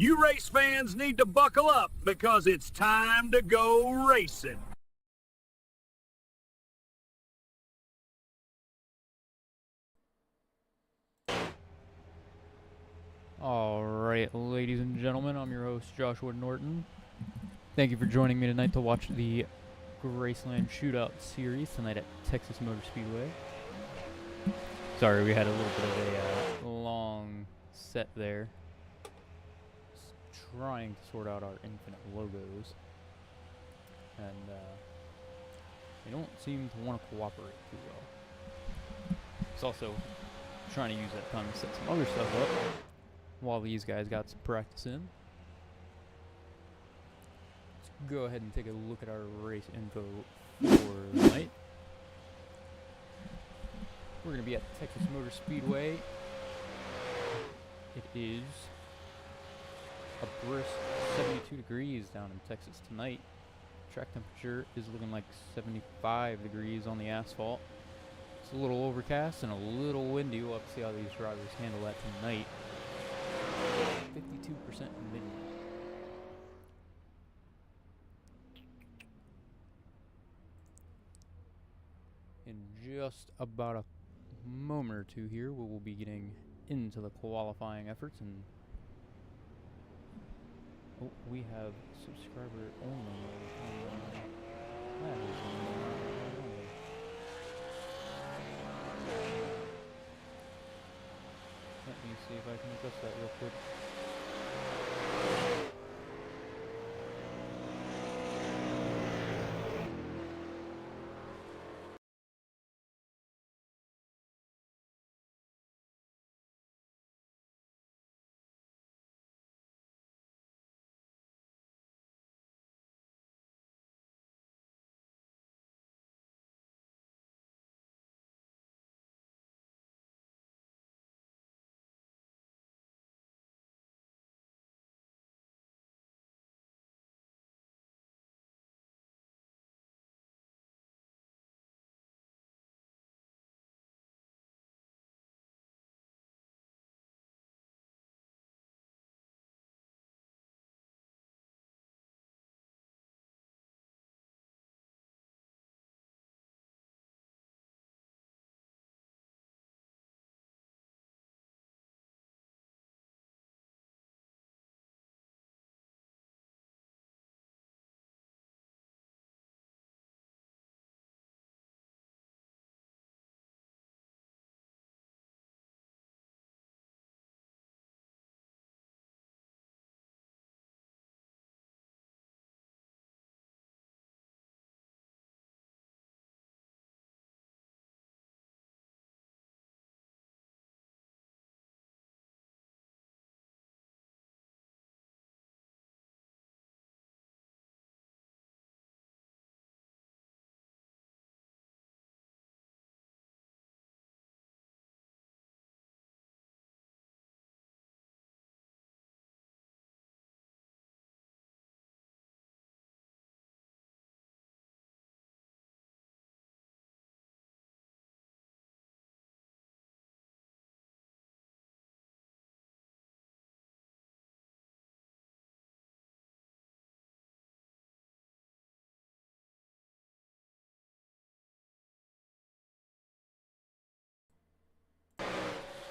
You race fans need to buckle up because it's time to go racing. Alright, ladies and gentlemen, I'm your host, Joshua Norton. Thank you for joining me tonight to watch the Graceland Shootout series tonight at Texas Motor Speedway. Sorry, we had a little bit of a long set there. Just trying to sort out our infinite logos. And they don't seem to want to cooperate too well. It's also trying to use that time to set some other stuff up while these guys got some practice in. Let's go ahead and take a look at our race info for the night. We're going to be at Texas Motor Speedway. It is a brisk 72 degrees down in Texas tonight. Track temperature is looking like 75 degrees on the asphalt. It's a little overcast and a little windy. We'll have to see how these drivers handle that tonight. 52% humidity. In just about a moment or two here, we will be getting into the qualifying efforts, and we have subscriber only. That is Let me see if I can adjust that real quick.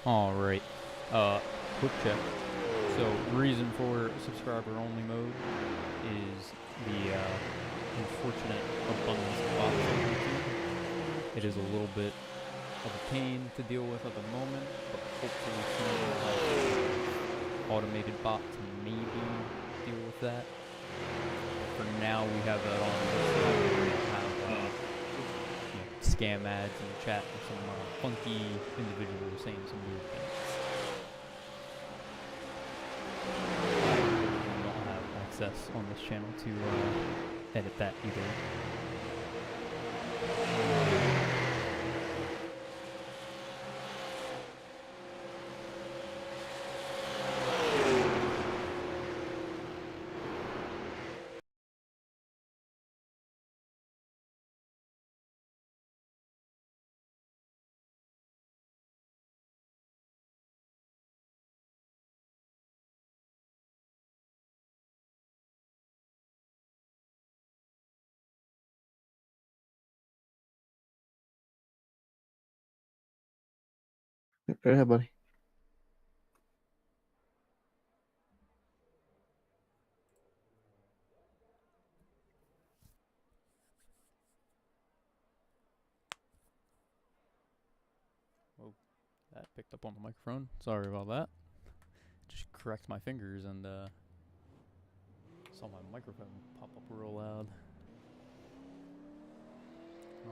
Alright, quick check. So, reason for subscriber only mode is the unfortunate abundance of bots on YouTube. It is a little bit of a pain to deal with at the moment, but hopefully soon we'll have an automated bot to maybe deal with that. For now, we have that on. We have scam ads in the chat with some funky individuals saying some weird things. I don't have access on this channel to edit that either. Go ahead, buddy. Whoa, that picked up on the microphone. Sorry about that. Just cracked my fingers and saw my microphone pop up real loud.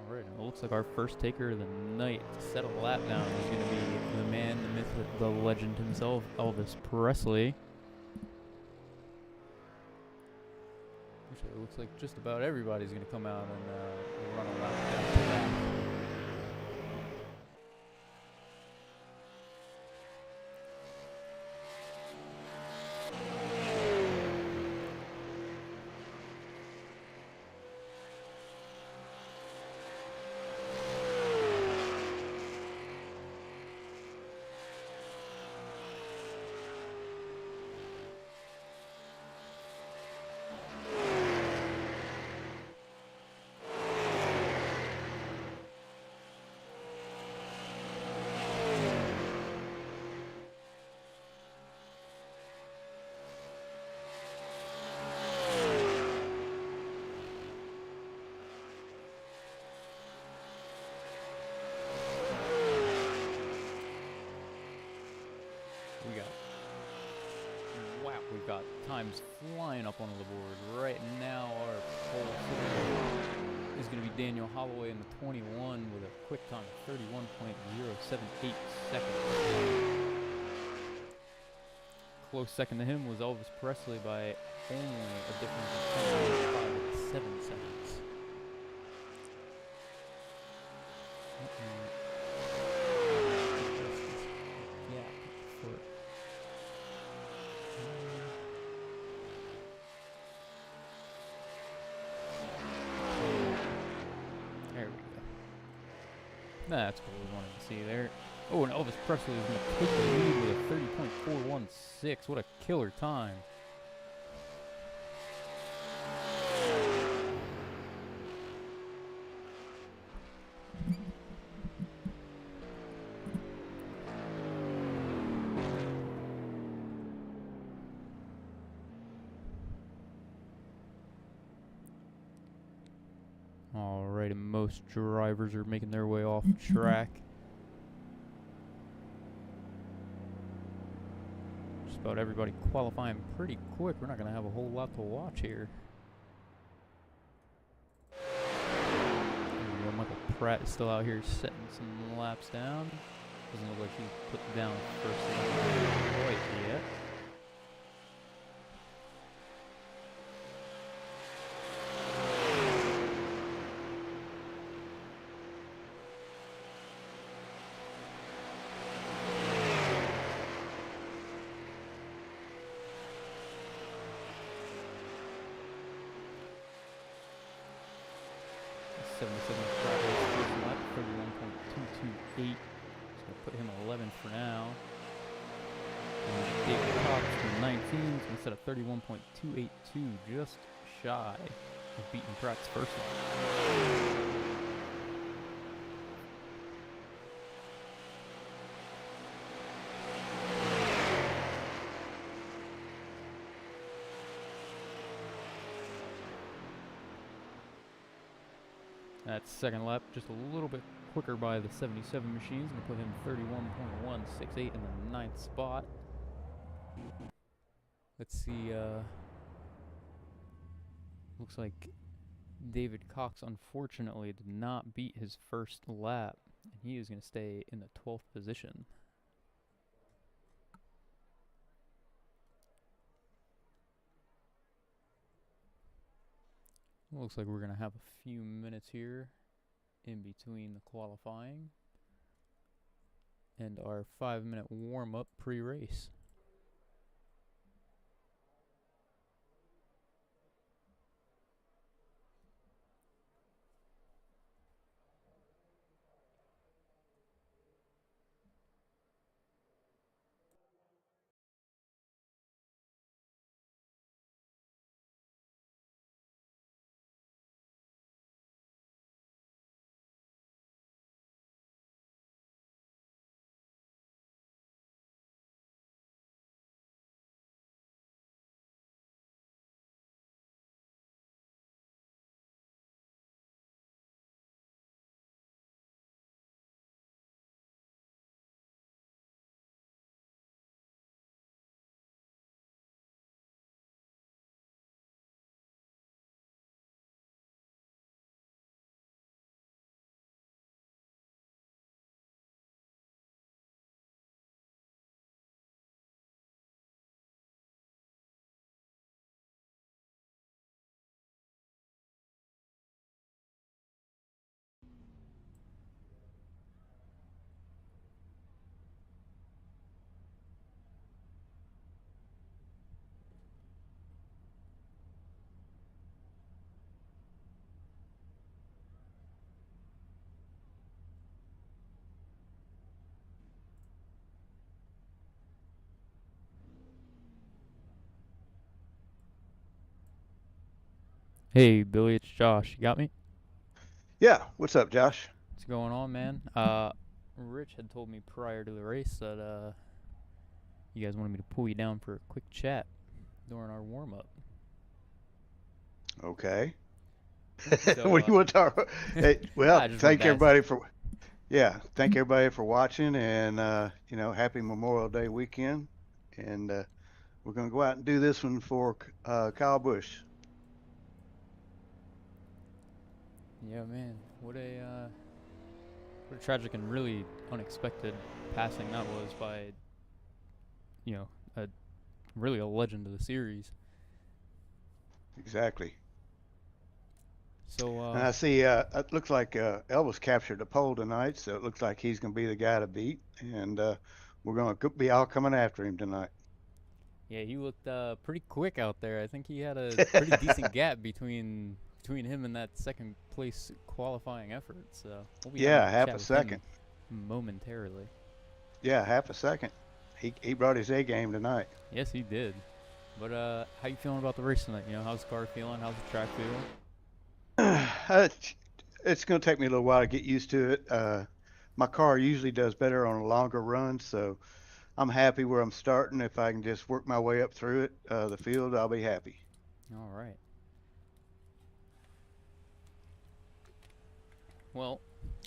Alright, it looks like our first taker of the night to settle the lap down is going to be the man, the myth, the legend himself, Elvis Presley. Actually, it looks like just about everybody's going to come out and run a lap down to that. We've got times flying up on the board. Right now, our pole is going to be Daniel Holloway in the 21 with a quick time of 31.078 seconds. Close second to him was Elvis Presley by only a difference of 10.57 seconds. That's what we wanted to see there. Oh, and Elvis Presley is going to take the lead with a 30.416. What a killer time. Alright, and most drivers are making their way off track. Just about everybody qualifying pretty quick. We're not going to have a whole lot to watch here. Michael Pratt is still out here setting some laps down. Doesn't look like he's put down first quite yet. Lap, 31.228. Just going to put him 11th for now. And David Cox from 19th instead of 31.282, just shy of beating Pratt's first one. That second lap, just a little bit quicker by the 77 machines, and put him 31.168 in the 9th spot. Let's see, looks like David Cox unfortunately did not beat his first lap, and he is going to stay in the 12th position. Looks like we're going to have a few minutes here in between the qualifying and our 5-minute warm-up pre-race. Hey, Billy, it's Josh. You got me? Yeah, what's up, Josh? What's going on, man? Rich had told me prior to the race that you guys wanted me to pull you down for a quick chat during our warm up. Okay. So, What do you want to talk about? Hey, well, I just wanted to ask. thank everybody for watching, and happy Memorial Day weekend. And we're gonna go out and do this one for Kyle Busch. Yeah, man, what a tragic and really unexpected passing that was by, you know, a really a legend of the series. Exactly. So, And I see it looks like Elvis captured the pole tonight, so it looks like he's gonna be the guy to beat, and we're gonna be all coming after him tonight. yeah, he looked pretty quick out there. I think he had a pretty decent gap between him and that second place qualifying effort. So we'll be having Yeah, half chat a with second. him momentarily. Yeah, half a second. He brought his A game tonight. Yes, he did. But how you feeling about the race tonight? You know, how's the car feeling? How's the track feeling? It's going to take me a little while to get used to it. My car usually does better on a longer run, so I'm happy where I'm starting. If I can just work my way up through it, the field, I'll be happy. All right. Well,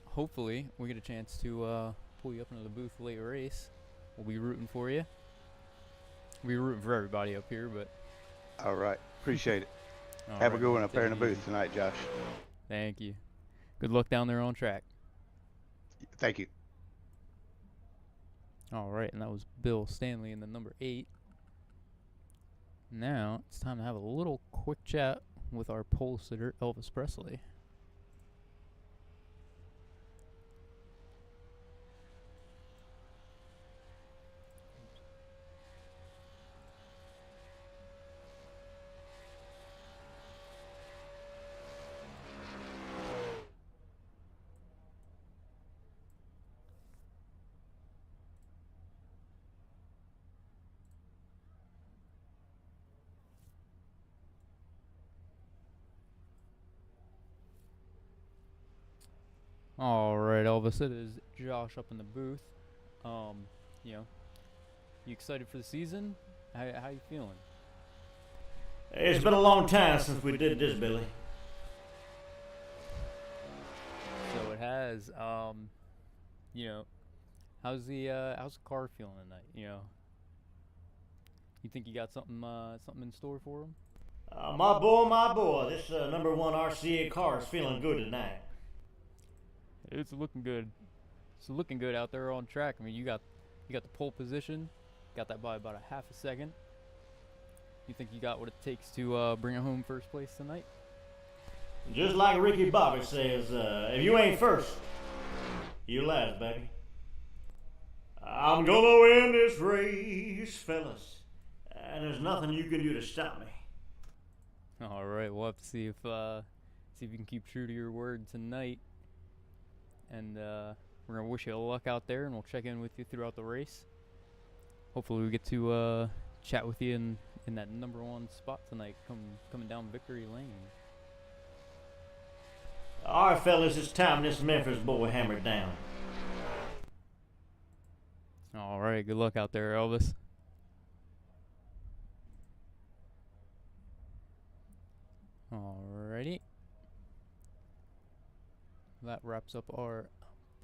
hopefully we get a chance to pull you up into the booth late race. We'll be rooting for you. We'll be rooting for everybody up here, but All right, appreciate it. all Have a right, good man, one up there in the take it booth easy. tonight, Josh. Thank you. Good luck down there on track. Thank you. All right, and that was Bill Stanley in the number 8. Now it's time to have a little quick chat with our pole sitter, Elvis Presley. All right, Elvis, it is Josh up in the booth. Um, you know, you excited for the season? How you feeling? It's been a long time since we did this, Billy. So it has. You know, how's the car feeling tonight? You know, you think you got something in store for him? My boy, this number one RCA car is feeling good tonight. It's looking good. It's looking good out there on track. I mean, you got the pole position, got that by about a half a second. You think you got what it takes to bring it home first place tonight? Just like Ricky Bobby says, if you ain't first, you last, baby. I'm gonna win this race, fellas, and there's nothing you can do to stop me. All right, we'll have to see if you can keep true to your word tonight. And we're gonna wish you luck out there, and we'll check in with you throughout the race. Hopefully, we get to chat with you in that number 1 spot tonight, coming down victory lane. All right, fellas, it's time this Memphis boy hammered down. All right, good luck out there, Elvis. Alrighty. That wraps up our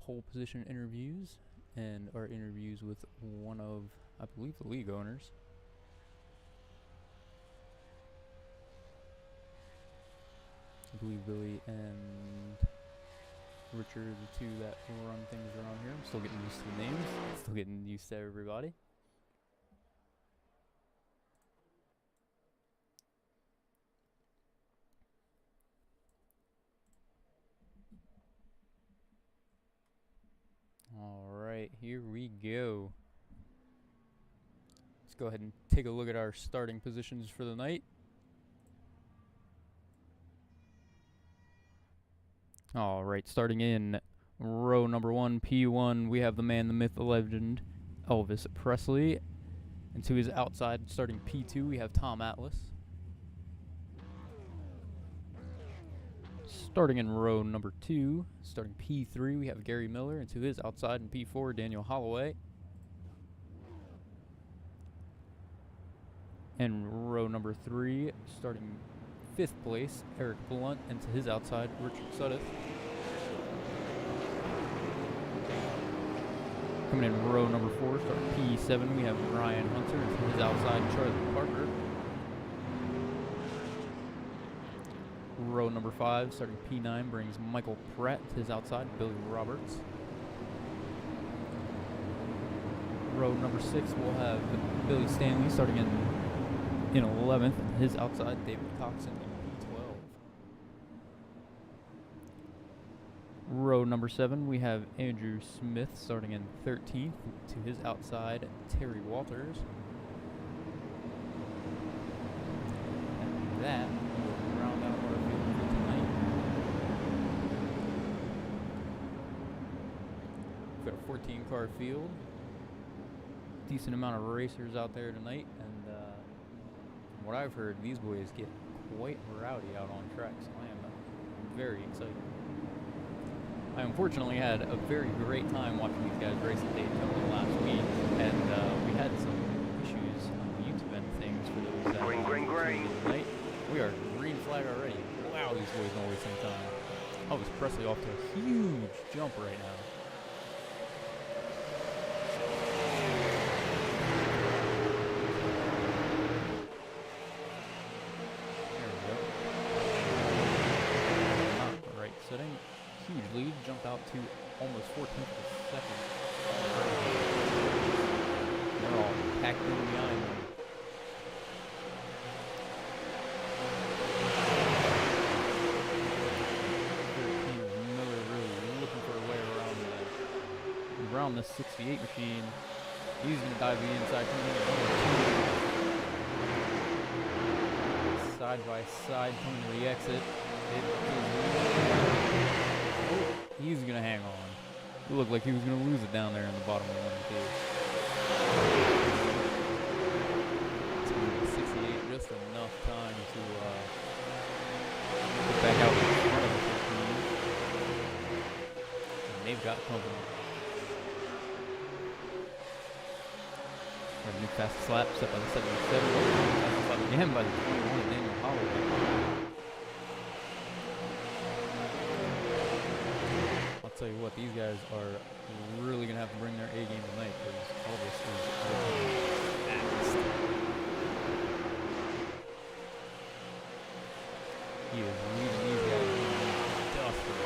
pole position interviews and our interviews with one of, I believe, the league owners. I believe Billy and Richard are the two that run things around here. I'm still getting used to the names, still getting used to everybody. Alright, here we go. Let's go ahead and take a look at our starting positions for the night. Alright, starting in row number 1, P1, we have the man, the myth, the legend, Elvis Presley. And to his outside, starting P2, we have Tom Atlas. Starting in row number 2, starting P3, we have Gary Miller, and to his outside in P4, Daniel Holloway. And row number 3, starting 5th place, Eric Blunt, and to his outside, Richard Suddeth. Coming in row number 4, starting P7, we have Ryan Hunter, and to his outside, Charlie Parker. Row number 5, starting P9, brings Michael Pratt, to his outside, Billy Roberts. Row number 6, we'll have Billy Stanley, starting in 11th, and his outside, David Coxon in P12. Row number 7, we have Andrew Smith starting in 13th, to his outside, Terry Walters. And that will round out our field for tonight. We've got a 14-car field. Decent amount of racers out there tonight, and from what I've heard, these boys get quite rowdy out on track, so I am very excited. I unfortunately had a very great time watching these guys race at Daytona last week, and we had some issues on the YouTube end of things for those that green. Tonight. We are green flag already. Wow, these boys don't waste any time. Elvis Presley off to a huge jump right now. Setting huge lead, jumped out to almost 14th of a second. They're all packed in behind them. Miller really looking for a way around the 68 machine. He's going to dive the inside, coming in side by side, coming to the exit. He's gonna hang on. It looked like he was gonna lose it down there in the bottom of 1 and 2. It's gonna be 68, just enough time to get back out in front of the 15. And they've got company. Our new fastest lap set by the 77. Fastest lap again by the 21, Daniel Holloway. Tell you what, these guys are really gonna have to bring their A game tonight because Elvis is fast. He is leading these guys dusting.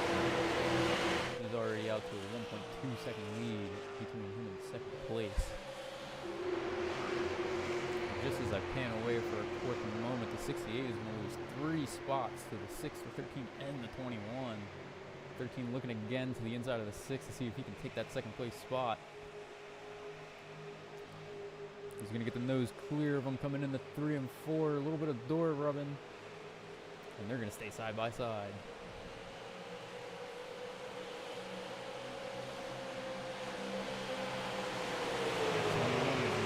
He's already out to a 1.2 second lead between him and second place. Just as I pan away for a quick moment, the 68 is gonna lose 3 spots to the 6, the 13, and the 21. 13 looking again to the inside of the 6 to see if he can take that second place spot. He's going to get the nose clear of them coming in the 3 and 4. A little bit of door rubbing. And they're going to stay side by side.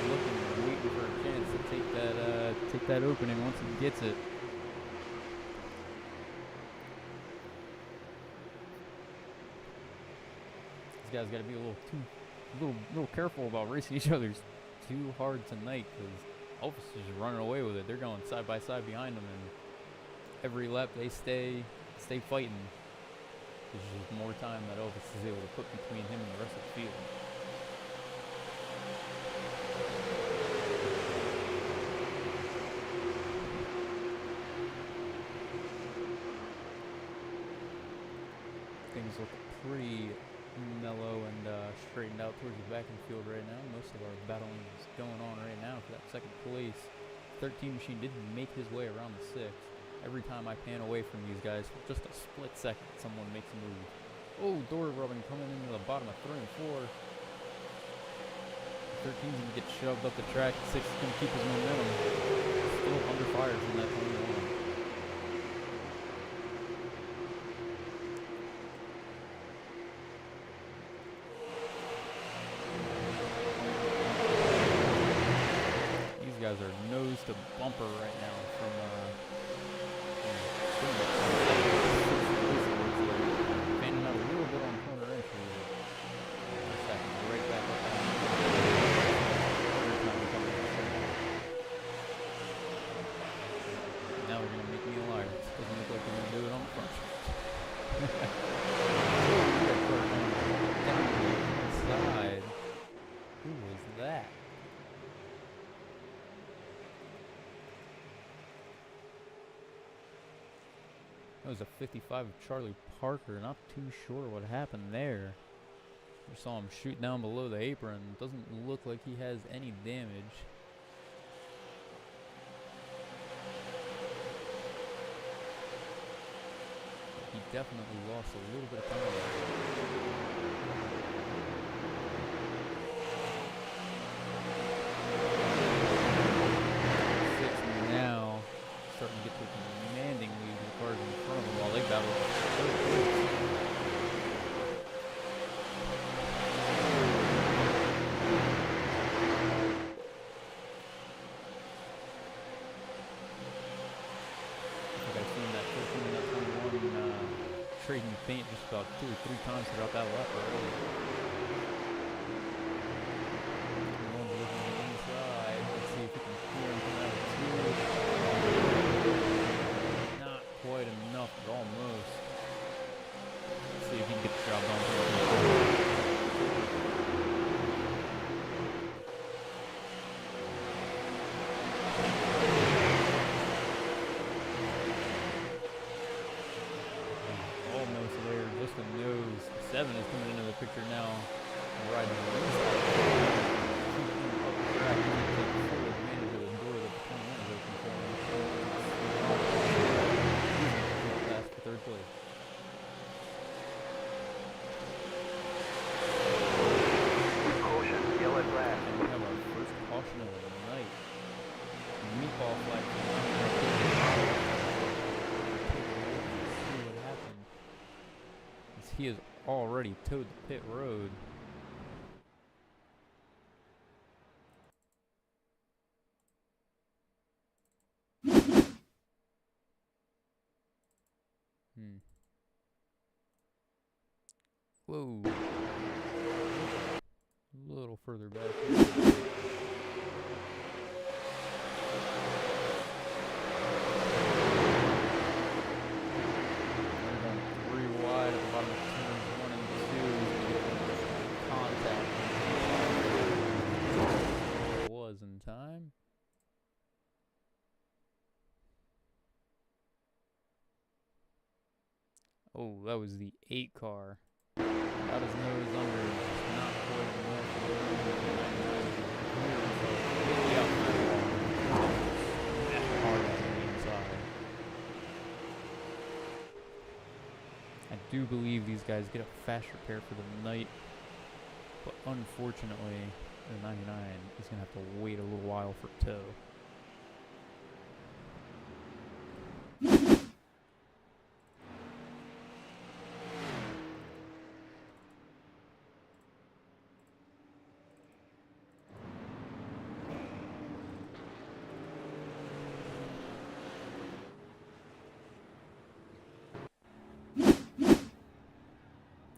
Looking, waiting for a chance to take that opening once he gets it. These guys got to be a little careful about racing each other's too hard tonight because Elvis is just running away with it. They're going side by side behind them, and every lap they stay fighting. There's just more time that Elvis is able to put between him and the rest of the field. Things look pretty mellow and straightened out towards the back of the field right now. Most of our battling is going on right now for that second place. 13 machine did make his way around the 6. Every time I pan away from these guys, for just a split second, someone makes a move. Oh, door rubbing coming into the bottom of 3 and 4. 13's going to get shoved up the track. 6 is going to keep his momentum. Still under fire from that 21. Guys are nose to bumper right now from That was a 55 of Charlie Parker. Not too sure what happened there. We saw him shoot down below the apron. Doesn't look like he has any damage. He definitely lost a little bit of time. Now, starting to get to a commanding lead with the cars in front of him while they battle. I've seen that 13 and that 21 trading paint just about 2 or 3 times throughout that lap already. One's looking on the inside. Let's see if we can clear him from that two. Not quite enough, but almost. Let's see if he can get the job done. Just the nose. 7 is coming into the picture now. Riding the inside. Taking full advantage of the door that the 21 is open for him. Pass for 3rd place. Caution, yellow flag. And we have our first caution of the night. Meatball flag. See what happened. He has already towed the pit road. Whoa. A little further back here. In time. Oh, that was the 8 car. Got his nose under, just not quite enough. Hard on the inside. I do believe these guys get a fast repair for the night, but unfortunately, the 99 is going to have to wait a little while for tow.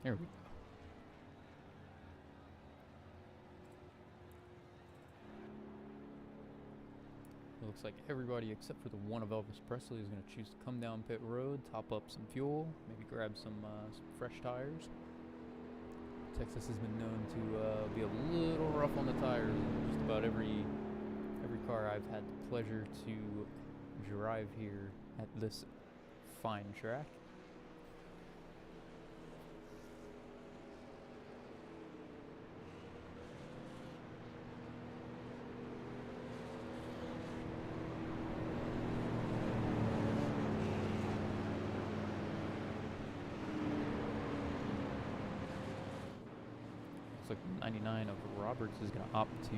There we go. Looks like everybody except for the one of Elvis Presley is going to choose to come down pit road, top up some fuel, maybe grab some fresh tires. Texas has been known to be a little rough on the tires in just about every car I've had the pleasure to drive here at this fine track. Looks like 99 of Roberts is going to opt to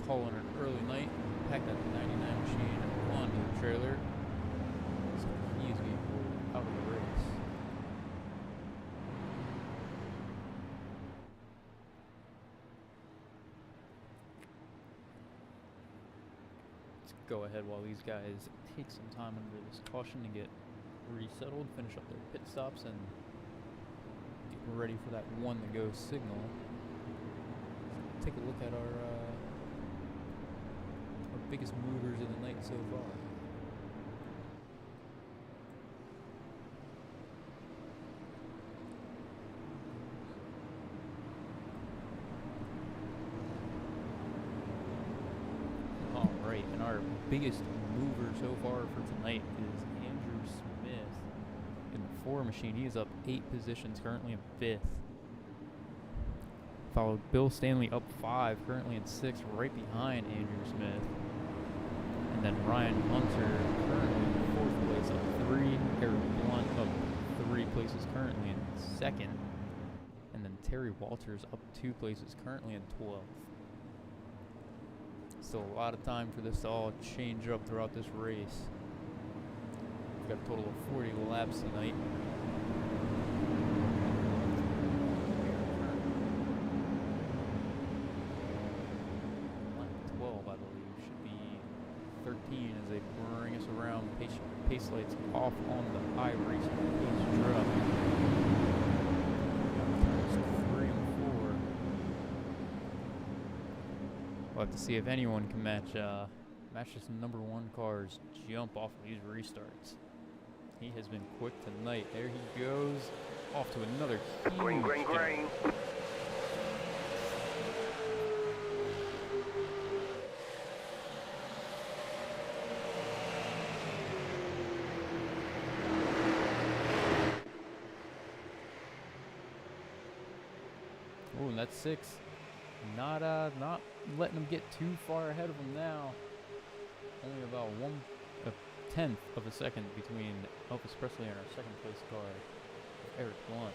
call in an early night, pack that 99 machine onto the trailer. So he is being pulled out of the race. Let's go ahead while these guys take some time under this caution to get resettled, finish up their pit stops, and get ready for that one to go signal. Take a look at our biggest movers of the night so far. Alright, and our biggest mover so far for tonight is Andrew Smith. 3-4 machine. He is up 8 positions, currently in 5th. Followed Bill Stanley up 5, currently in 6th, right behind Andrew Smith. And then Ryan Hunter currently in 4th place, up 3. Eric Blunt up 3 places, currently in 2nd. And then Terry Walters up 2 places, currently in 12th. Still a lot of time for this to all change up throughout this race. We've got a total of 40 laps tonight. 12, I believe, should be 13 as they bring us around. Pace lights off on the high race pace drop. Turns 3 and 4. We'll have to see if anyone can match this number 1 car's jump off of these restarts. He has been quick tonight. There he goes, off to another huge Green, green, jump. green. Oh, and that's 6. Not letting him get too far ahead of him now. Only about 1/10 of a second between Elvis Presley and our 2nd place car, Eric Blunt.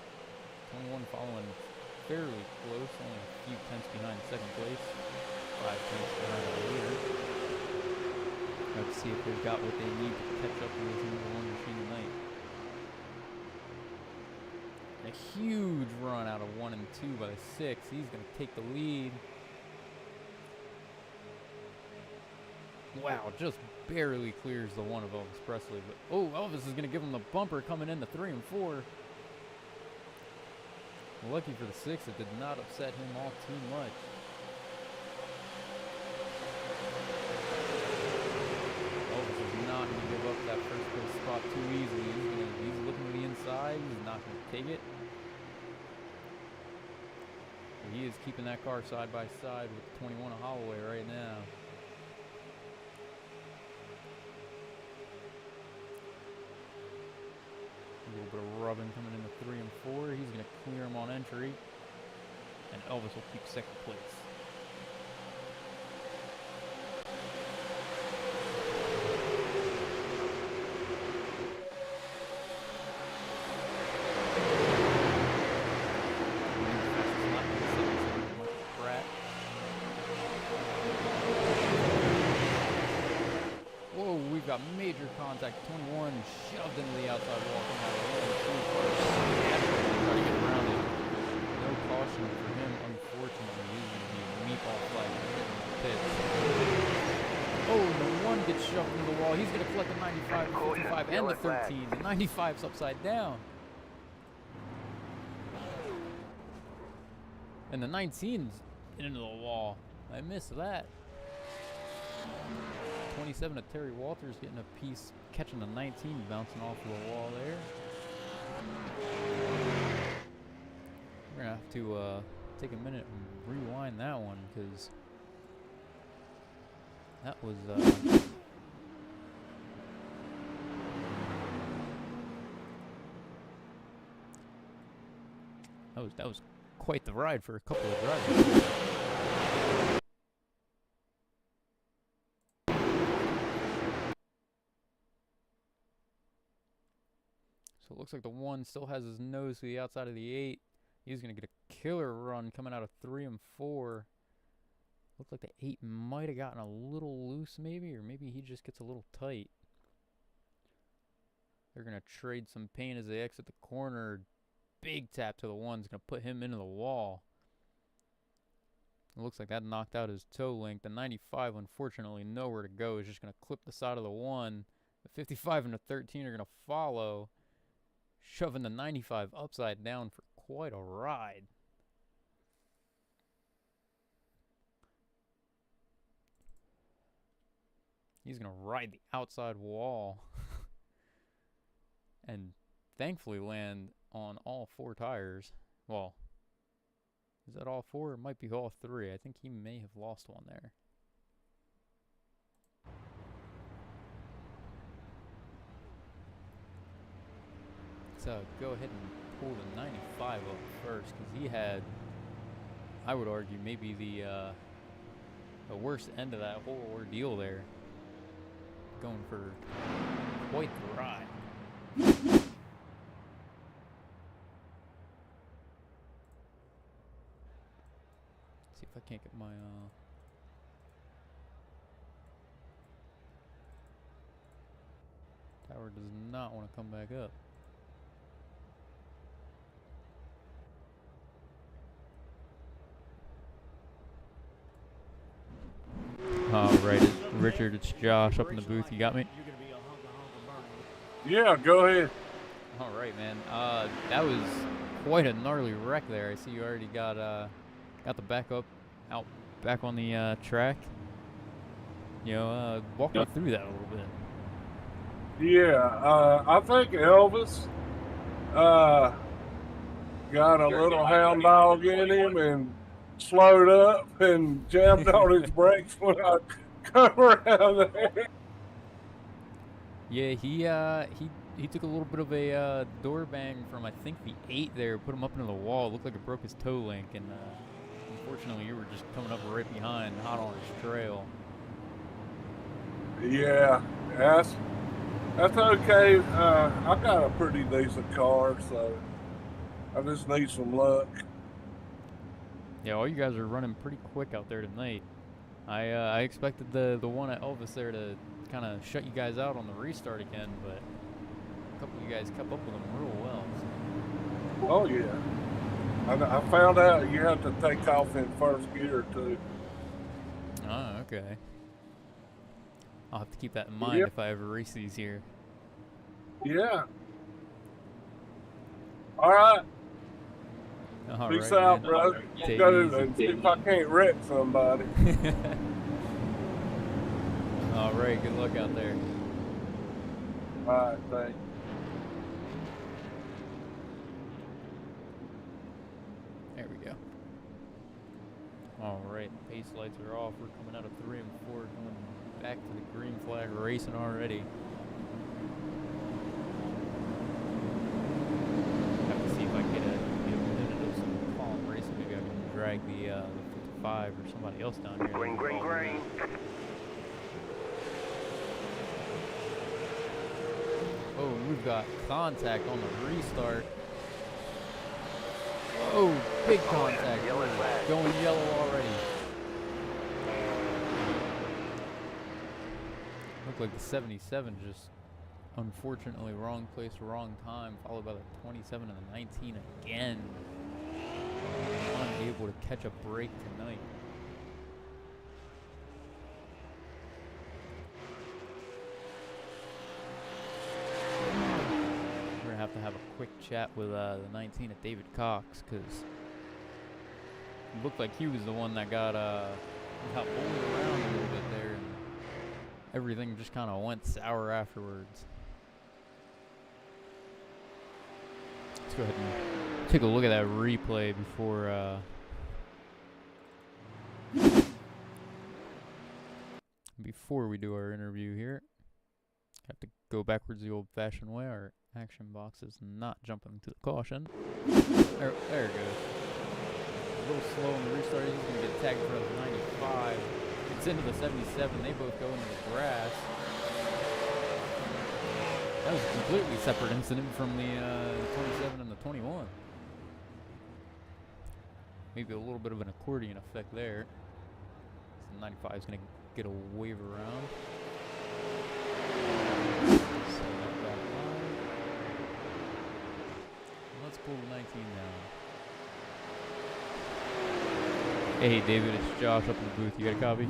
21 following fairly close, only a few tenths behind 2nd place. 5 tenths behind the leader. Let's see if they've got what they need to catch up with this number 1 machine tonight. A huge run out of 1 and 2 by 6. He's going to take the lead. Wow, just barely clears the 1 of Elvis Presley. But oh, Elvis is going to give him the bumper coming in the 3 and 4. Lucky for the 6, it did not upset him all too much. Elvis is not going to give up that first place spot too easily. He's looking to the inside. He's not going to take it. But he is keeping that car side by side with the 21 of Holloway right now. A little bit of rubbing coming into 3 and 4. He's going to clear him on entry. And Elvis will keep 2nd place. Got major contact. 21 shoved into the outside wall. Coming out of trying to get around it. No caution for him, unfortunately. He's going to be a meatball flag in the pit. Oh, the 1 gets shoved into the wall. He's going to collect the 95, the 55, and the 13. The 95's upside down. And the 19's into the wall. I missed that. 27 of Terry Walters getting a piece, catching the 19, bouncing off of the wall there. We're going to have to take a minute and rewind that one, because that was that was quite the ride for a couple of drivers. So it looks like the 1 still has his nose to the outside of the 8. He's going to get a killer run coming out of 3 and 4. Looks like the 8 might have gotten a little loose maybe, or maybe he just gets a little tight. They're going to trade some paint as they exit the corner. Big tap to the 1's going to put him into the wall. It looks like that knocked out his toe link. The 95, unfortunately, nowhere to go. Is just going to clip the side of the 1. The 55 and the 13 are going to follow, shoving the 95 upside down for quite a ride. He's going to ride the outside wall and thankfully land on all 4 tires. Well, is that all 4? It might be all 3. I think he may have lost one there. go ahead and pull the 95 up first, because he had, I would argue, maybe the worst end of that whole ordeal there. Going for quite the ride. See if I can't get my tower does not want to come back up. Alright, Richard, it's Josh up in the booth. You got me? Yeah, go ahead. Alright, man. That was quite a gnarly wreck there. I see you already got the backup out back on the track. You know, walk me through that a little bit. Yeah, I think Elvis got a little hound dog in him and slowed up and jammed on his brakes when I come around there. Yeah, he took a little bit of a door bang from, I think, the 8 there, put him up into the wall. Looked like it broke his toe link, and unfortunately you were just coming up right behind, hot on his trail. Yeah, that's okay. I got a pretty decent car, so I just need some luck. Yeah, all you guys are running pretty quick out there tonight. I expected the one at Elvis there to kind of shut you guys out on the restart again, but a couple of you guys kept up with them real well. So. Oh yeah, I found out you have to take off in first gear too. Oh, okay. I'll have to keep that in mind if I ever race these here. Yeah. All right. Peace out, man. brother. Take Go it and see if I can't wreck somebody. All right, good luck out there. All right, thanks. There we go. All right, pace lights are off. We're coming out of 3 and 4, going back to the green flag racing already. Have to see if I can get a minute of some calm racing. Maybe I can drag the 55 or somebody else down here. Green, green, green. Oh, we've got contact on the restart. Oh, big contact. Yellow flag. Going yellow already. Looked like the 77 just unfortunately wrong place, wrong time, followed by the 27 and the 19 again. Unable to catch a break tonight. We're gonna have a quick chat with the 19 at David Cox, because it looked like he was the one that got bullied around a little bit there, and everything just kind of went sour afterwards. Let's go ahead and take a look at that replay before we do our interview here. Have to go backwards the old-fashioned way. Our action box is not jumping to the caution. There it goes. A little slow in the restart. He's going to get tagged for the 95. It's into the 77. They both go into the grass. That was a completely separate incident from the 27 and the 21. Maybe a little bit of an accordion effect there. So the 95 is going to get a wave around. Let's pull the 19 down. Hey David, it's Josh up in the booth. You got a copy?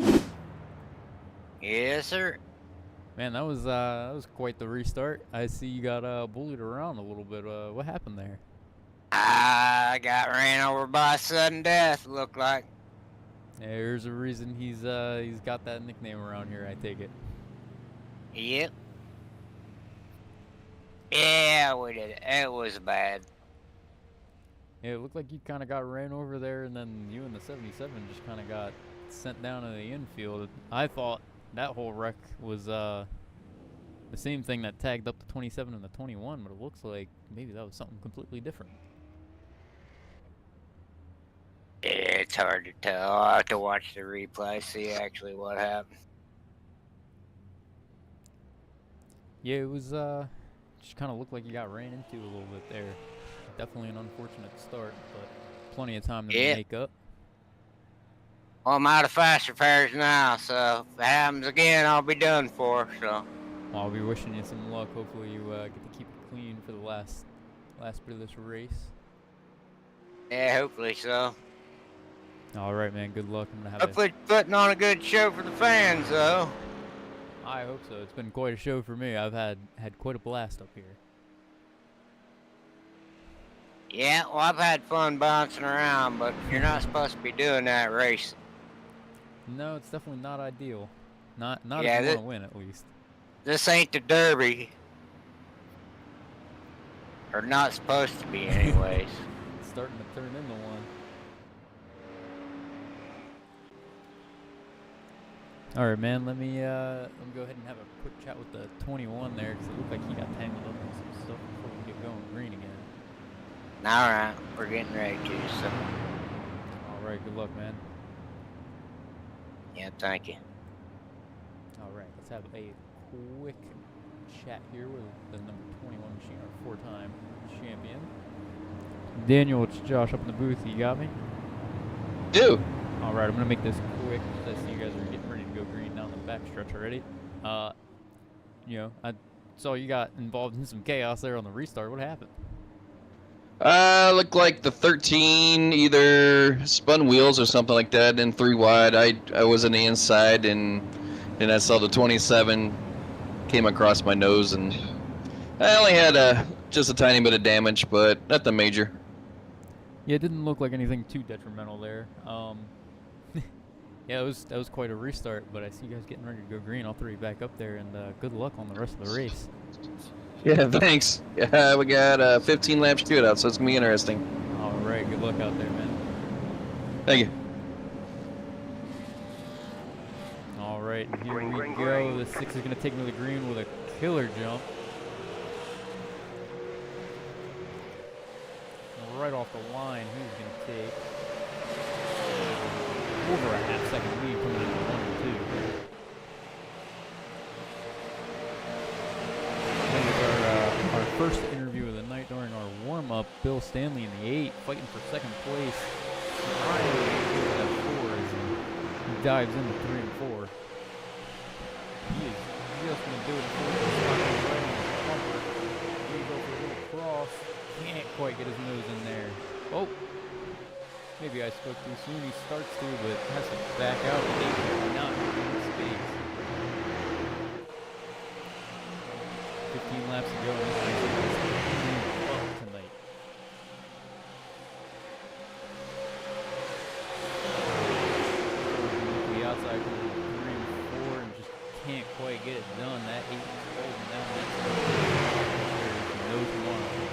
Yes, sir. Man, that was quite the restart. I see you got bullied around a little bit. What happened there? I got ran over by sudden death, looked like. Yeah, there's a reason he's got that nickname around here, I take it. Yep. Yeah, we did it. It was bad. Yeah, it looked like you kind of got ran over there, and then you and the 77 just kind of got sent down to the infield. I thought that whole wreck was the same thing that tagged up the 27 and the 21, but it looks like maybe that was something completely different. Yeah, it's hard to tell. I'll have to watch the replay, see actually what happened. Yeah, it was just kind of looked like you got ran into a little bit there. Definitely an unfortunate start, but plenty of time to make up. Well, I'm out of fast repairs now, so if it happens again, I'll be done for. So. Well, I'll be wishing you some luck. Hopefully, you get to keep it clean for the last bit of this race. Yeah, hopefully so. All right, man. Good luck. I'm gonna have. Hopefully, putting on a good show for the fans, though. I hope so. It's been quite a show for me. I've had quite a blast up here. Yeah, well, I've had fun bouncing around, but you're not supposed to be doing that racing. No, it's definitely not ideal. Not Yeah, if you want to win, at least. This ain't the Derby. Or not supposed to be, anyways. It's starting to turn into one. All right, man. Let me go ahead and have a quick chat with the 21 there, because it looked like he got tangled up in some stuff before we get going green again. All right, we're getting ready to. So. All right. Good luck, man. Yeah, thank you. All right. Let's have a quick chat here with the number 21 machine, our four-time champion. Daniel, it's Josh up in the booth. You got me? Do. All right, I'm gonna make this quick. I see you guys are getting ready to go green down the backstretch already. You know, I saw you got involved in some chaos there on the restart. What happened? Looked like the 13 either spun wheels or something like that, and 3 wide. I was on the inside, and I saw the 27 came across my nose, and I only had just a tiny bit of damage, but nothing major. Yeah, it didn't look like anything too detrimental there. Yeah, that was quite a restart, but I see you guys getting ready to go green. I'll throw you back up there, and good luck on the rest of the race. Yeah, thanks. Yeah, we got a 15 lap shootout, so it's gonna be interesting. All right, good luck out there, man. Thank you. All right, and here Green, we green, go. green. The 6 is gonna take me to the green with a killer jump. Right off the line, he's gonna take over a half-second lead coming into 1 and 2. That was our first interview of the night during our warm-up. Bill Stanley in the 8, fighting for second place. Trying to get that 4 as he dives into 3 and 4. He is just gonna do it for the bumper. He goes for a little cross. Can't quite get his nose in there. Oh, maybe I spoke too soon. He starts to, but has to back out. But not in space. 15 laps to go. And this race is up tonight. The outside coming 3 and 4 and just can't quite get it done. That 8 is holding down. There's no tomorrow.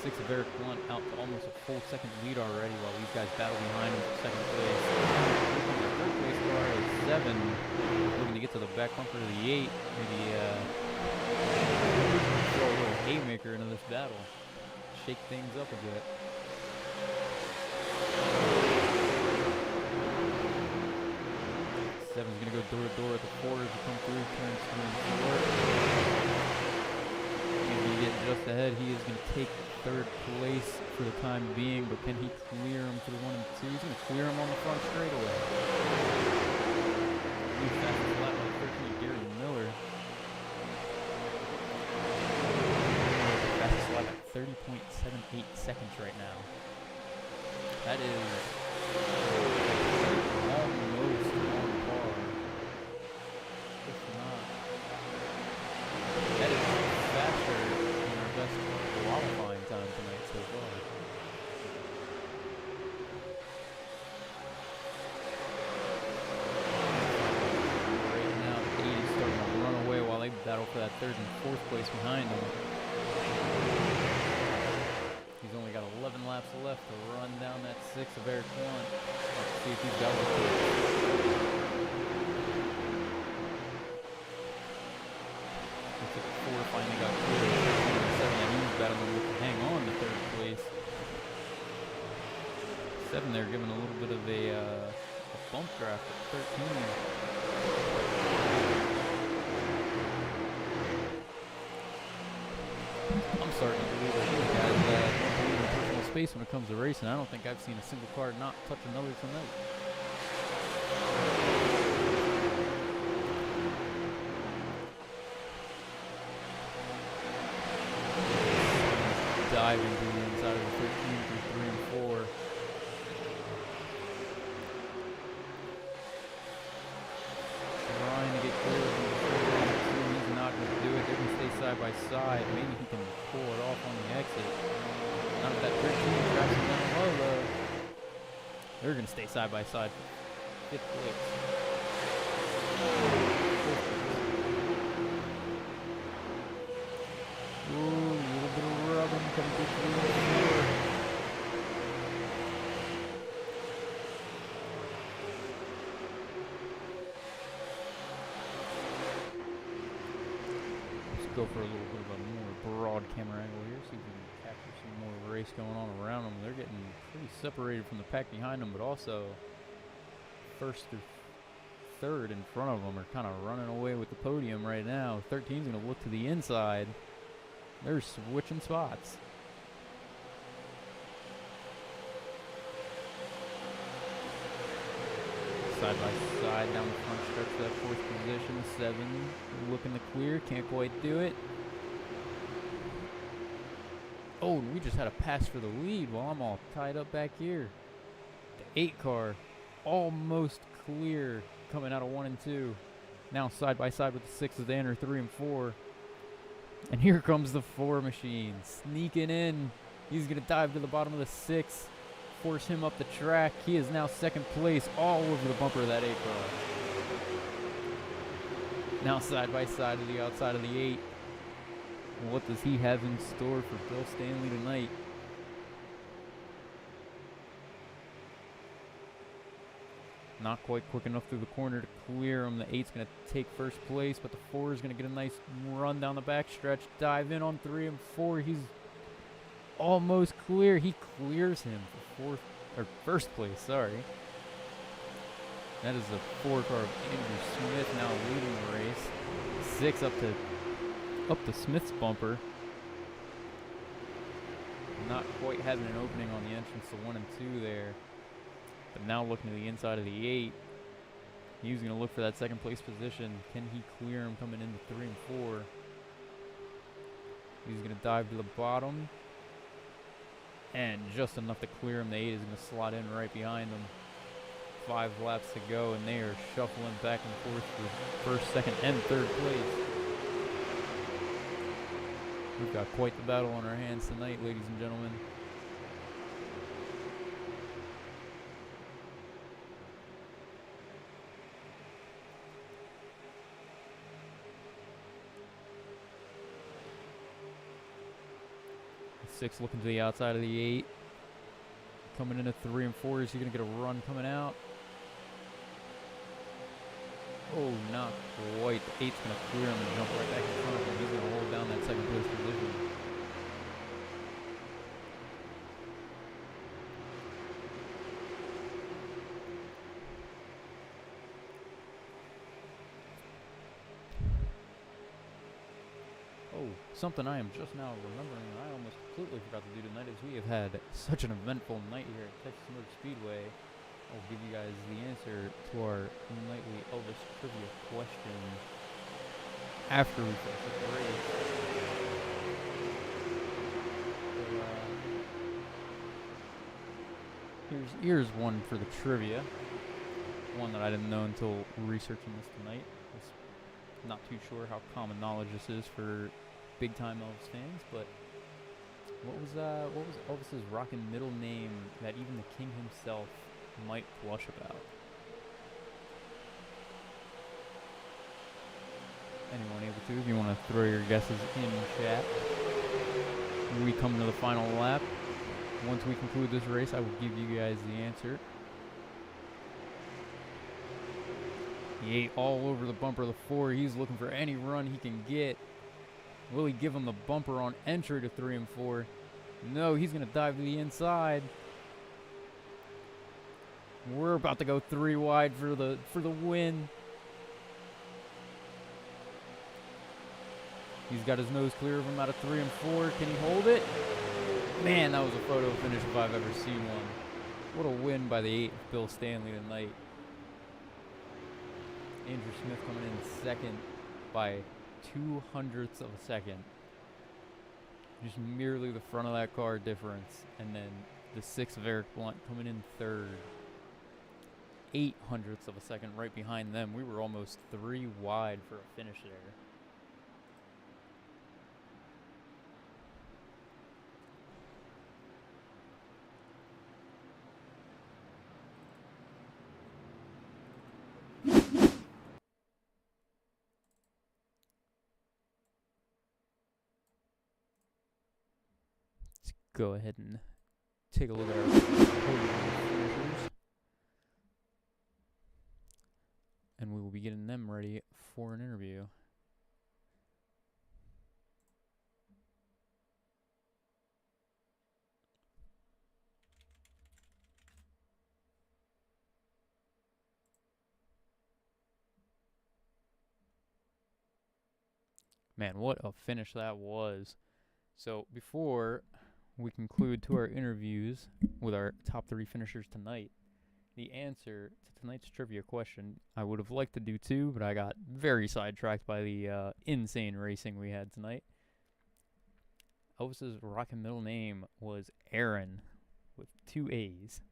6 of Eric Blunt out to almost a full second lead already while these guys battle behind him for second place. The third place car is 7, looking to get to the back bumper of the 8. Maybe throw a little haymaker into this battle. Shake things up a bit. Seven's gonna go door to door at the 4 as we come through turns 3 and 4. He's gonna get just ahead. He is gonna take 3rd place for the time being, but can he clear him to the 1 and 2? He's going to clear him on the front straightaway. Lead fastest lap on 13, Gary Miller. Fastest lap at 30.78 seconds right now. That is almost on par. If not, that is faster than our best qualifying time tonight so far. Right now, the 8 is starting to run away while they battle for that 3rd and 4th place behind him. He's only got 11 laps left to run down that 6 of Eric Blunt. Let's see if he's got one. looks like the 4 finally got clear. 7, and he was battling to hang on to 3rd place. 7 there giving a little bit of a bump draft at 13. I'm starting to believe that these guys don't believe in personal space when it comes to racing. I don't think I've seen a single car not touch another tonight. Diving to the inside of the 13 through 3 and 4. Trying to get clear from the 4. He's not going to do it. They're going to stay side by side. Maybe he can pull it off on the exit. Not if that 13 tracks him down low though. They're going to stay side by side for 5th place. Ooh, a little bit of rubbing coming through 3 and 4. Let's go for a little bit of a more broad camera angle here, see if we can capture some more race going on around them. They're getting pretty separated from the pack behind them, but also 1st through 3rd in front of them are kind of running away with the podium right now. 13's going to look to the inside. They're switching spots. Side by side down the front stretch of that 4th position. 7 looking to clear, can't quite do it. Oh, and we just had a pass for the lead while I'm all tied up back here. The 8 car almost clear coming out of 1 and 2. Now side by side with the 6 as they enter 3 and 4. And here comes the 4 machine sneaking in. He's going to dive to the bottom of the 6, force him up the track. He is now 2nd place all over the bumper of that 8 car. Now side by side to the outside of the 8. What does he have in store for Bill Stanley tonight? Not quite quick enough through the corner to clear him. The 8's going to take 1st place, but the 4 is going to get a nice run down the back stretch. Dive in on 3 and 4. He's almost clear. He clears him for 1st place. Sorry. That is the 4 car of Andrew Smith now leading the race. 6 up to Smith's bumper. Not quite having an opening on the entrance to 1 and 2 there. But now looking to the inside of the 8. He's going to look for that 2nd place position. Can he clear him coming into 3 and 4? He's going to dive to the bottom. And just enough to clear him. The 8 is going to slot in right behind him. 5 laps to go, and they are shuffling back and forth for 1st, 2nd, and 3rd place. We've got quite the battle on our hands tonight, ladies and gentlemen. The 6 looking to the outside of the 8. Coming into 3 and 4. Is he going to get a run coming out? Oh, not quite. The 8's going to clear him and jump right back in front of him. He's going to hold down that 2nd place position. Oh, something I am just now remembering that I almost completely forgot to do tonight is we have had such an eventful night here at Texas Motor Speedway. I'll give you guys the answer to our nightly Elvis trivia question after we finish the race. So, here's one for the trivia. One that I didn't know until researching this tonight. I'm not too sure how common knowledge this is for big-time Elvis fans, but what was Elvis's rockin' middle name that even the king himself might blush about? Anyone able to? If you want to throw your guesses in chat. We come to the final lap. Once we conclude this race, I will give you guys the answer. The 8 all over the bumper of the 4. He's looking for any run he can get. Will he give him the bumper on entry to 3 and 4? No, he's going to dive to the inside. We're about to go 3 wide for the win. He's got his nose clear of him out of 3 and 4. Can he hold it? Man, that was a photo finish if I've ever seen one. What a win by the 8 of Bill Stanley tonight. Andrew Smith coming in second by 0.02 of a second. Just merely the front of that car difference. And then the 6 of Eric Blunt coming in third. 0.08 of a second right behind them. We were almost 3 wide for a finish there. Go ahead and take a look at our finishers. And we will be getting them ready for an interview. Man, what a finish that was. So before we conclude to our interviews with our top 3 finishers tonight, the answer to tonight's trivia question, I would have liked to do 2, but I got very sidetracked by the insane racing we had tonight. Elvis's rockin' middle name was Aaron with 2 A's.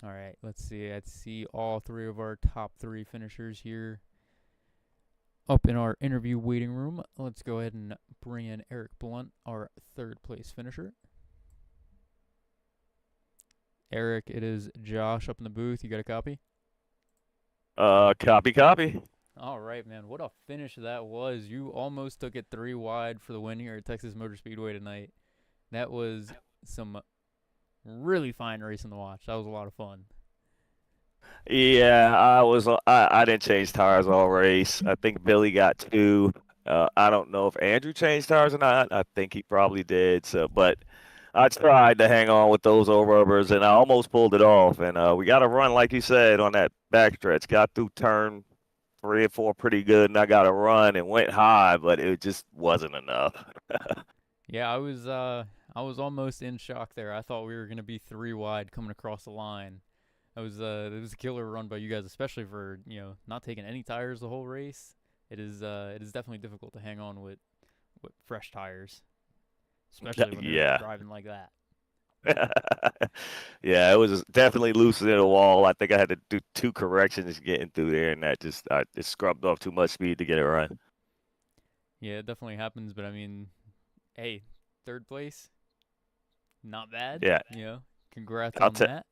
All right, let's see. I'd see all 3 of our top 3 finishers here up in our interview waiting room. Let's go ahead and bring in Eric Blunt, our 3rd place finisher. Eric, it is Josh up in the booth. You got a copy? Copy. All right, man. What a finish that was. You almost took it 3 wide for the win here at Texas Motor Speedway tonight. That was some really fine racing to watch. That was a lot of fun. Yeah, I didn't change tires all race. I think Billy got 2. I don't know if Andrew changed tires or not. I think he probably did. So, but I tried to hang on with those rubbers, and I almost pulled it off. And we got to run, like you said, on that backstretch. Got through turn 3 and 4 pretty good, and I got a run and went high, but it just wasn't enough. Yeah, I was almost in shock there. I thought we were going to be 3 wide coming across the line. It was a killer run by you guys, especially for, not taking any tires the whole race. It is definitely difficult to hang on with fresh tires, especially when you're driving like that. Yeah, it was definitely loosening the wall. I think I had to do 2 corrections getting through there, and that it scrubbed off too much speed to get it run. Yeah, it definitely happens, but I mean, hey, 3rd place, not bad. Yeah. Congrats on that.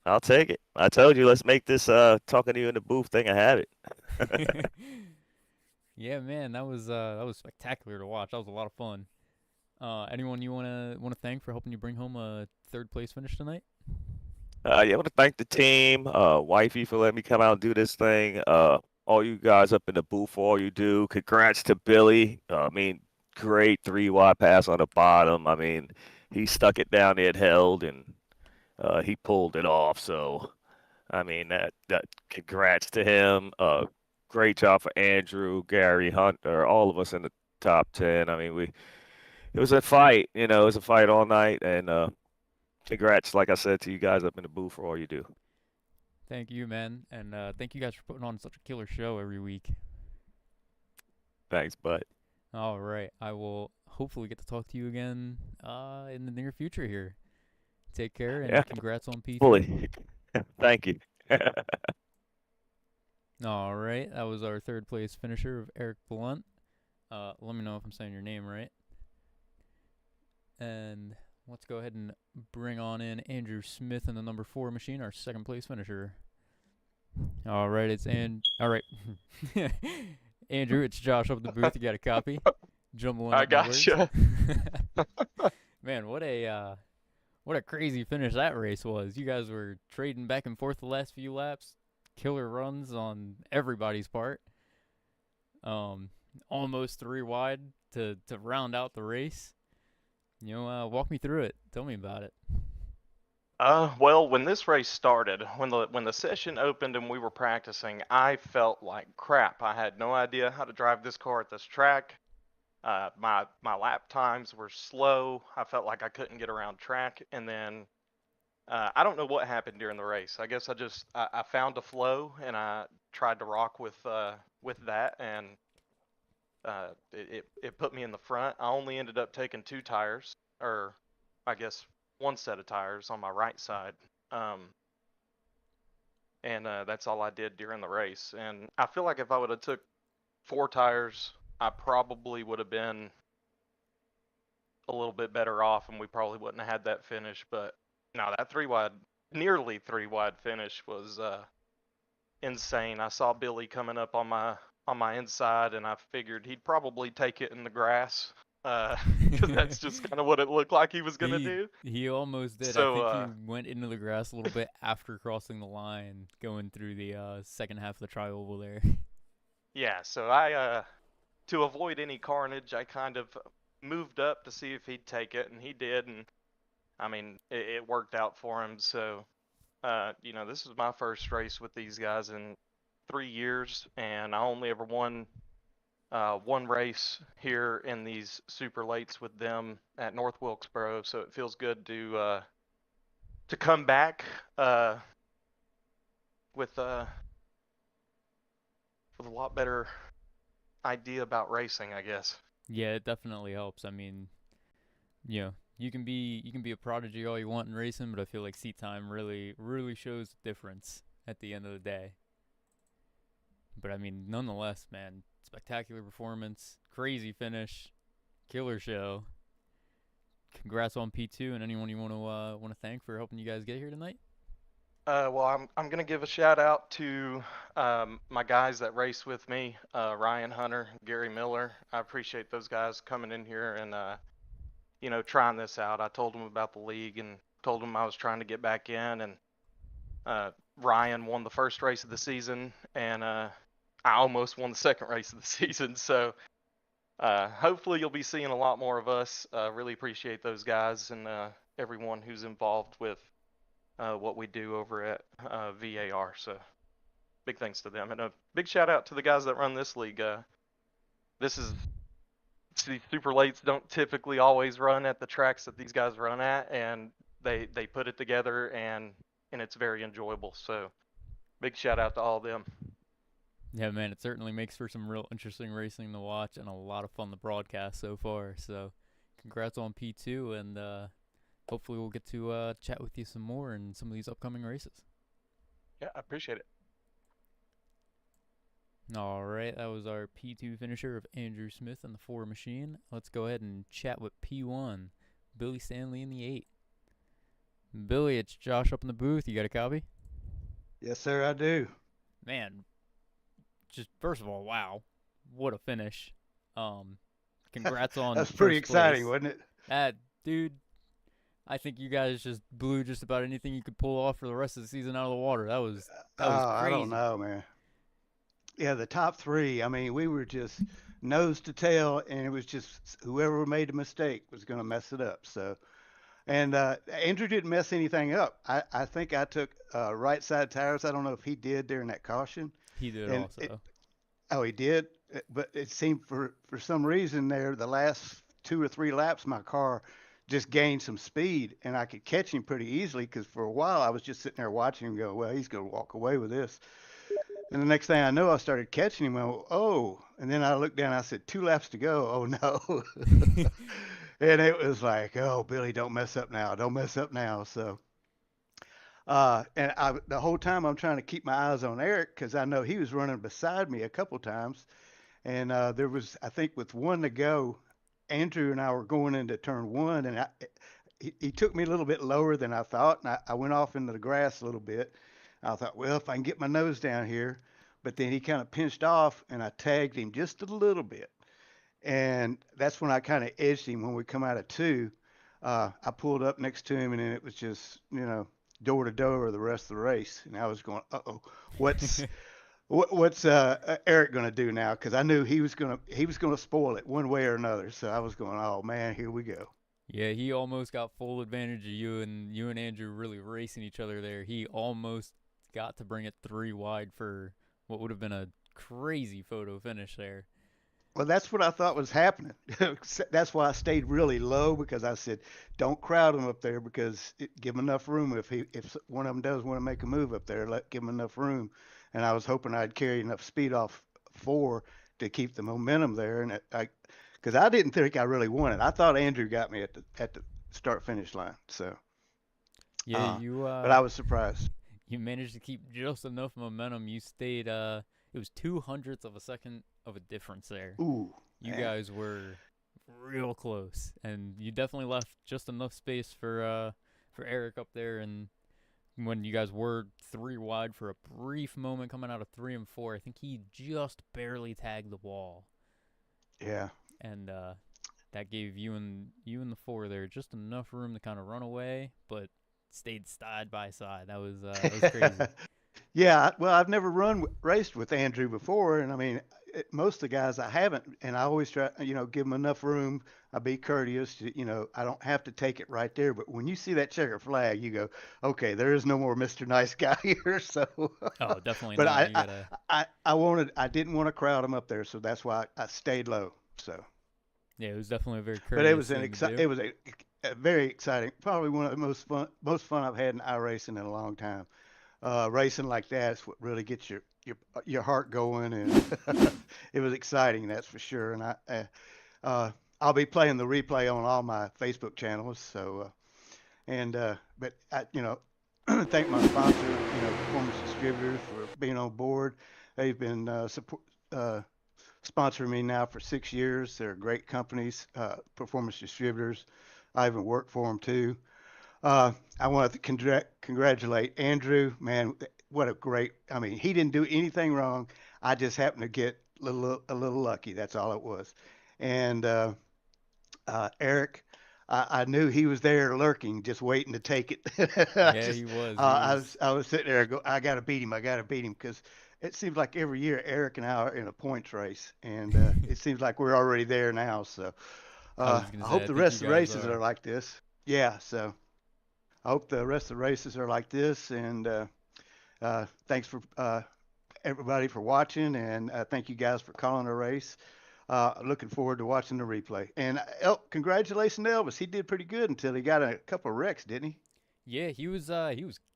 I'll take it. I told you, let's make this talking to you in the booth thing a habit. Yeah, man, that was spectacular to watch. That was a lot of fun. Anyone you wanna thank for helping you bring home a 3rd place finish tonight? I want to thank the team, wifey for letting me come out and do this thing. All you guys up in the booth for all you do. Congrats to Billy. Great 3 wide pass on the bottom. He stuck it down there, it held, and he pulled it off. So, that congrats to him. Great job for Andrew, Gary, Hunter, all of us in the top 10. It was a fight. It was a fight all night, and congrats, like I said, to you guys up in the booth for all you do. Thank you, man, and thank you guys for putting on such a killer show every week. Thanks, bud. All right, I will hopefully get to talk to you again in the near future here. Take care, and congrats on P3. Fully. Thank you. All right, that was our 3rd place finisher of Eric Blunt. Let me know if I'm saying your name right. And let's go ahead and bring on in Andrew Smith in the number 4 machine, our 2nd place finisher. All right, all right. Andrew, it's Josh up in the booth. You got a copy? Jumbling I up gotcha. Man, what a crazy finish that race was. You guys were trading back and forth the last few laps, killer runs on everybody's part. Almost 3 wide to round out the race. Walk me through it. Tell me about it. Well, when this race started, when the session opened and we were practicing, I felt like crap. I had no idea how to drive this car at this track. My lap times were slow. I felt like I couldn't get around track, and then I don't know what happened during the race. I guess I found a flow and I tried to rock with that, and it put me in the front. I only ended up taking 2 tires, or I guess 1 set of tires on my right side, and that's all I did during the race. And I feel like if I would have took 4 tires, I probably would have been a little bit better off, and we probably wouldn't have had that finish. But no, that nearly 3 wide finish was insane. I saw Billy coming up on my inside, and I figured he'd probably take it in the grass, because that's just kind of what it looked like he was gonna do. He almost did. So, I think he went into the grass a little bit after crossing the line, going through the second half of the tri-oval there. Yeah, so I to avoid any carnage, I kind of moved up to see if he'd take it, and he did, and I mean, it worked out for him. So, this is my first race with these guys in 3 years, and I only ever won 1 race here in these super lates with them at North Wilkesboro. So it feels good to come back with a lot better idea about racing, I guess. Yeah, it definitely helps. I mean, you can be a prodigy all you want in racing, but I feel like seat time really shows the difference at the end of the day. But I mean, nonetheless, man, spectacular performance, crazy finish, killer show. Congrats on P2 and anyone you want to thank for helping you guys get here tonight. Well, I'm gonna give a shout out to my guys that race with me, Ryan Hunter, Gary Miller. I appreciate those guys coming in here and trying this out. I told them about the league and told them I was trying to get back in, and Ryan won the first race of the season, and I almost won the second race of the season. So hopefully you'll be seeing a lot more of us. Really appreciate those guys and everyone who's involved with what we do over at VAR. So big thanks to them, and a big shout out to the guys that run this league. These super lates don't typically always run at the tracks that these guys run at, and they put it together, and it's very enjoyable. So big shout out to all of them. Yeah, man, it certainly makes for some real interesting racing to watch and a lot of fun to broadcast so far. So congrats on P2, and hopefully we'll get to chat with you some more in some of these upcoming races. Yeah, I appreciate it. All right, that was our P2 finisher of Andrew Smith and the 4 machine. Let's go ahead and chat with P1, Billy Stanley in the 8. Billy, it's Josh up in the booth. You got a copy? Yes, sir, I do. Man, just first of all, wow, what a finish. Congrats on That's pretty first exciting, place. wasn't it? Dude, I think you guys just blew just about anything you could pull off for the rest of the season out of the water. That was crazy. I don't know, man. Yeah, the top 3, I mean, we were just nose to tail, and it was just whoever made a mistake was going to mess it up. So, and Andrew didn't mess anything up. I think I took right side tires. I don't know if he did during that caution. He did also. He did? But it seemed for some reason there, the last 2 or 3 laps, my car just gained some speed, and I could catch him pretty easily, because for a while I was just sitting there watching him go, well, he's going to walk away with this. And the next thing I know, I started catching him. And then I looked down, I said, 2 laps to go. Oh, no. And it was like, oh, Billy, don't mess up now. Don't mess up now. So, the whole time I'm trying to keep my eyes on Eric, because I know he was running beside me a couple times. And there was, I think, with 1 to go, Andrew and I were going into turn 1, and he took me a little bit lower than I thought, and I went off into the grass a little bit. I thought, well, if I can get my nose down here, but then he kind of pinched off, and I tagged him just a little bit. And that's when I kind of edged him when we come out of 2. I pulled up next to him, and then it was just, door to door the rest of the race, and I was going, uh-oh, what's what's Eric gonna do now? Because I knew he was gonna spoil it one way or another. So I was going, oh man, here we go. Yeah, he almost got full advantage of you and Andrew really racing each other there. He almost got to bring it 3 wide for what would have been a crazy photo finish there. Well, that's what I thought was happening. That's why I stayed really low because I said, don't crowd him up there because give him enough room. If one of them does want to make a move up there, give him enough room. And I was hoping I'd carry enough speed off 4 to keep the momentum there. And because I didn't think I really won it. I thought Andrew got me at the start finish line. So Yeah, but I was surprised. you managed to keep just enough momentum. You stayed it was 200ths of a second of a difference there. Ooh, You man. guys were real close, and you definitely left just enough space for Eric up there. And when you guys were 3 wide for a brief moment coming out of 3 and 4, I think he just barely tagged the wall, Yeah. and that gave you and the 4 there just enough room to kind of run away, but stayed side by side. That was crazy. Yeah, well, I've never raced with Andrew before, and I mean, most of the guys I haven't, and I always try, give them enough room. I be courteous, I don't have to take it right there, but when you see that checker flag, you go, okay, there is no more Mr. Nice Guy here. So, Oh, definitely but not. You gotta. I didn't want to crowd him up there, so that's why I stayed low. So, Yeah, it was definitely a very but it courteous was thing to do. it was a very exciting, probably one of the most fun I've had in iRacing in a long time. Racing like that's what really gets your heart going, and it was exciting, that's for sure. And I'll be playing the replay on all my Facebook channels. So but thank my sponsor, Performance Distributors, for being on board. They've been sponsoring me now for 6 years. They're great companies, Performance Distributors. I even work for them too. I want to congratulate Andrew. Man, what a great! I mean, he didn't do anything wrong. I just happened to get a little lucky. That's all it was. And Eric, I knew he was there lurking, just waiting to take it. Yeah, he was. He was. I was sitting there, I got to beat him. I got to beat him because it seems like every year Eric and I are in a points race, and it seems like we're already there now. So I was I gonna say, hope I the think rest you of the guys races are. are like this. Yeah, so. I hope the rest of the races are like this. And thanks for everybody for watching. And thank you guys for calling the race. Looking forward to watching the replay. And congratulations to Elvis. He did pretty good until he got a couple of wrecks, didn't he? Yeah, he was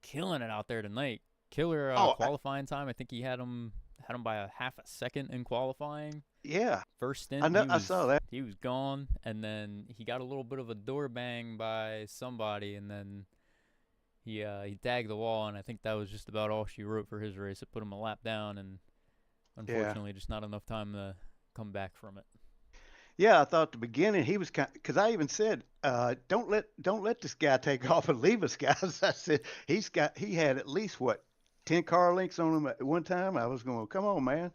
killing it out there tonight. Killer Oh, qualifying time. I think he had him by a half a second in qualifying. yeah. First I stint, know. I saw that. he was gone, and then he got a little bit of a door bang by somebody, and then he tagged the wall, and I think that was just about all she wrote for his race. It put him a lap down, and unfortunately, just not enough time to come back from it. Yeah, I thought at the beginning he was because I even said, don't let this guy take off and leave us, guys. I said he had at least what 10 car lengths on him at one time. I was going, come on, man.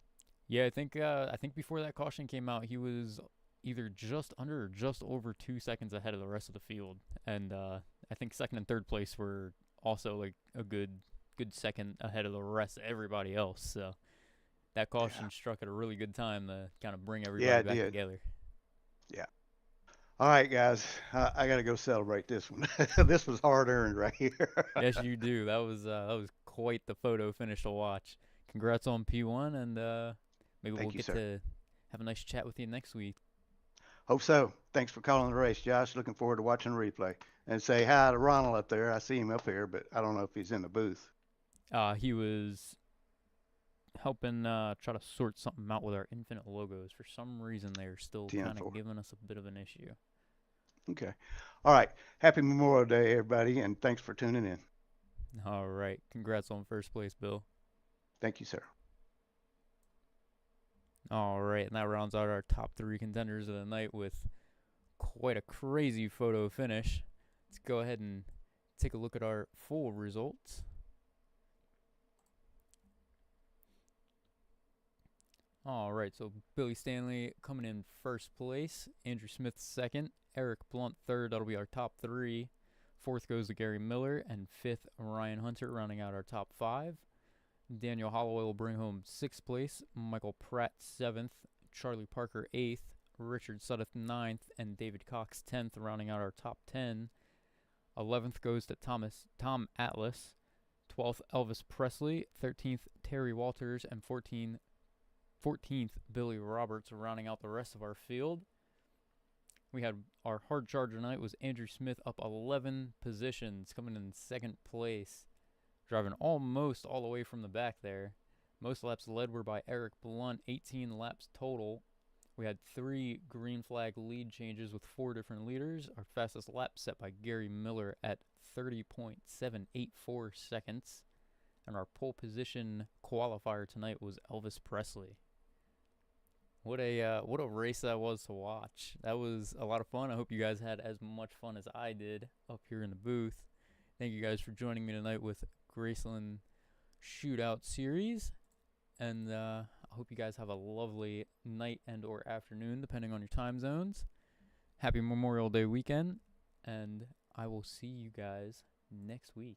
Yeah, I think before that caution came out, he was either just under or just over 2 seconds ahead of the rest of the field, and I think second and third place were also like a good second ahead of the rest of everybody else. So that caution struck at a really good time to kind of bring everybody back together. Yeah. All right, guys. I got to go celebrate this one. This was hard earned right here. Yes, you do. That was quite the photo finish to watch. Congrats on P1, and maybe we'll get to have a nice chat with you next week. Hope so. Thanks for calling the race, Josh. Looking forward to watching the replay. And say hi to Ronald up there. I see him up here, but I don't know if he's in the booth. He was helping try to sort something out with our infinite logos. For some reason, they're still kind of giving us a bit of an issue. Okay. All right. Happy Memorial Day, everybody, and thanks for tuning in. All right. Congrats on first place, Bill. Thank you, sir. All right, and that rounds out our top 3 contenders of the night with quite a crazy photo finish. Let's go ahead and take a look at our full results. All right, so Billy Stanley coming in first place, Andrew Smith second, Eric Blunt third. That'll be our top 3, 4th goes to Gary Miller, and 5th, Ryan Hunter, rounding out our top 5. Daniel Holloway will bring home 6th place, Michael Pratt 7th, Charlie Parker 8th, Richard Sudduth 9th, and David Cox 10th, rounding out our top 10. 11th goes to Tom Atlas, 12th, Elvis Presley, 13th, Terry Walters, and 14th, Billy Roberts, rounding out the rest of our field. We had our hard charger tonight was Andrew Smith, up 11 positions, coming in 2nd place, driving almost all the way from the back there. Most laps led were by Eric Blunt, 18 laps total. We had 3 green flag lead changes with 4 different leaders. Our fastest lap set by Gary Miller at 30.784 seconds. And our pole position qualifier tonight was Elvis Presley. What a race that was to watch. That was a lot of fun. I hope you guys had as much fun as I did up here in the booth. Thank you guys for joining me tonight with Graceland Shootout Series. And I hope you guys have a lovely night and or afternoon, depending on your time zones. Happy Memorial Day weekend. And I will see you guys next week.